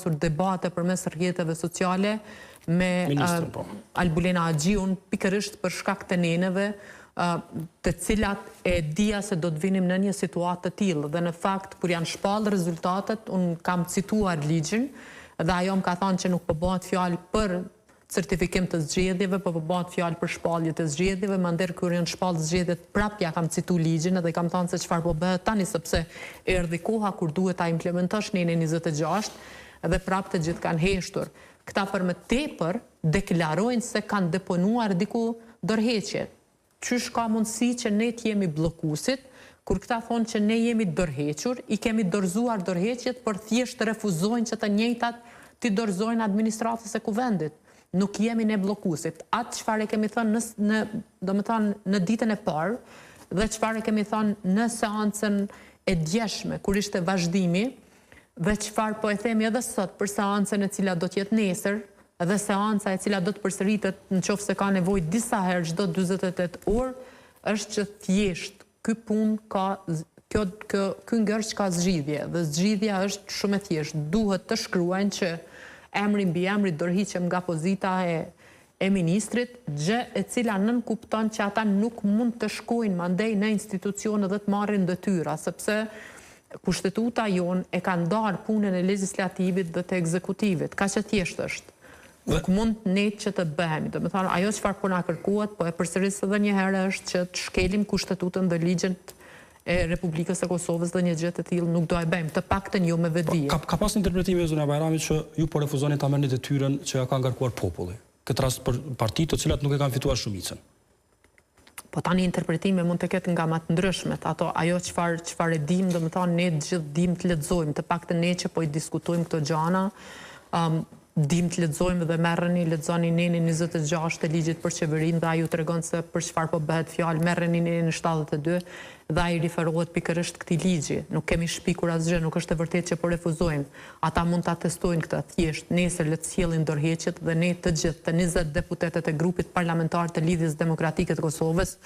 pasur debate përmes rrjeteve sociale me Albulena Agjiun pikërisht për shkak të neneve, të cilat e dija se do të vinim në një situatë të tillë. Dhe në fakt, kur janë shpallë rezultatet, unë kam cituar ligjin, dhe ajo më ka thënë që nuk po bëhet fjalë për certifikim të zgjedhjeve, po bëhet fjalë për shpallje të zgjedhjeve, mandej kur janë shpallë zgjedhjet prap ja kam citu ligjin dhe kam thënë se çfarë po bëhet tani, sepse erdhi koha kur duhet ta implementosh nenën 26 dhe prap të gjithë kanë heshtur. Këta për më tepër deklarojnë se kanë deponuar diku dorëheqje. Qysh ka mundësi që ne të jemi bllokuesit, kur këta thonë që ne jemi dorëhequr, i kemi dorëzuar dorëheqjet, por thjesht refuzojnë që të njëjtat t'i dorëzojnë administratës së kuvendit. Nuk jemi ne bllokuesit. Atë çfarë kemi thënë në ditën e parë dhe çfarë kemi thënë në seancën e djeshme kur ishte vazhdimi dhe çfarë po e themi edhe sot për seancën e cila do të jetë nesër, dhe seanca e cila do të përsëritet nëse ka nevojë disa herë çdo 48 orë, është që thjesht ky ngërç ka zgjidhje, dhe zgjidhja është shumë e thjeshtë. Duhet të shkruajnë që emri mbi emri dorëhiqem nga pozita e ministrit, gjë e cila nënkupton që ata nuk mund të shkojnë mandej në institucione dhe të marrin detyra, sepse kushtetuta jonë e ka ndarë punën e legislativit dhe të ekzekutivit. Kaq e thjeshtë është. Nuk mund ne që të bëhemi. Do të thonë, ajo çfarë po na kërkohet, po e përsëris edhe një herë, është që të shkelim kushtetutën dhe ligjen e Republikës së Kosovës dhe një gjë të tillë nuk do e bëjmë, të paktën jo me vetdije. Ka pas interpretime e Zonia Bajramit që ju po refuzoni ta merrni detyrën që ka ngarkuar populli. Këtë rast për partitë të cilat nuk e kanë fituar shumicën. Po tani interpretime mund të ketë nga më të ndryshmet. Ajo çfarë e dim, do të thonë ne të gjithë dim të lexojmë, të paktën ne që po i diskutojmë këto gjëra, dim të lexojmë dhe lexoni nenën 26 të ligjit për qeverinë dhe ai ju tregon se për çfarë po bëhet fjalë, merreni nenën 72 dhe ai riferohet pikërisht këtij ligji. Nuk kemi shpikur asgjë, nuk është e vërtetë që po refuzojmë. Ata mund ta testojnë këtë, thjesht nesër le të sjellin dorëheqjet dhe ne të gjithë të 20 deputetët e grupit parlamentar të Lidhjes Demokratike të Kosovës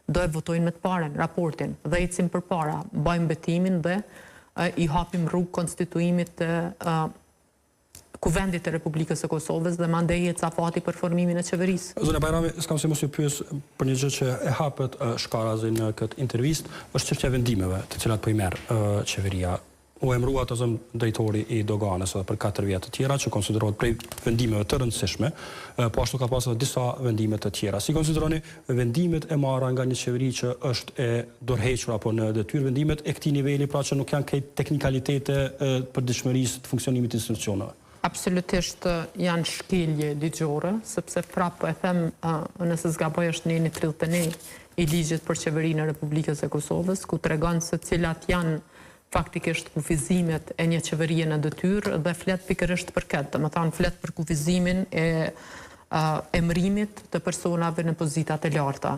do e votojnë me të parën raportin dhe ecim përpara, bëjmë betimin dhe i hapim rrugë konstituimit të Kuvendit të Republikës së Kosovës dhe mandej e cafati për formimin e qeverisë. Zonia Bajrami, s'kam se mos ju pyes për një gjë që e hapet shkarazi në këtë intervistë, është çështja e vendimeve të cilat po i merr qeveria. U emërua të zëmë drejtori i doganës edhe për 4 vjet të tjera që konsiderohet prej vendimeve të rëndësishme, po ashtu ka pasur disa vendime të tjera. Si konsideroni vendimet e marra nga një qeveri që është e dorëhequr apo në detyrë, vendimet e këtij niveli, pra që nuk janë këtë teknikalitete për dëshmërisë të funksionimit të institucioneve? Absolutisht janë shkelje ligjore, sepse prapë e them, nëse zgaboj është neni 31 i ligjit për qeverinë e Republikës së Kosovës, ku tregon se cilat janë faktikisht kufizimet e një qeverie në detyrë dhe flet pikërisht për këtë, domethënë flet për kufizimin e emërimit të personave në pozitat e larta.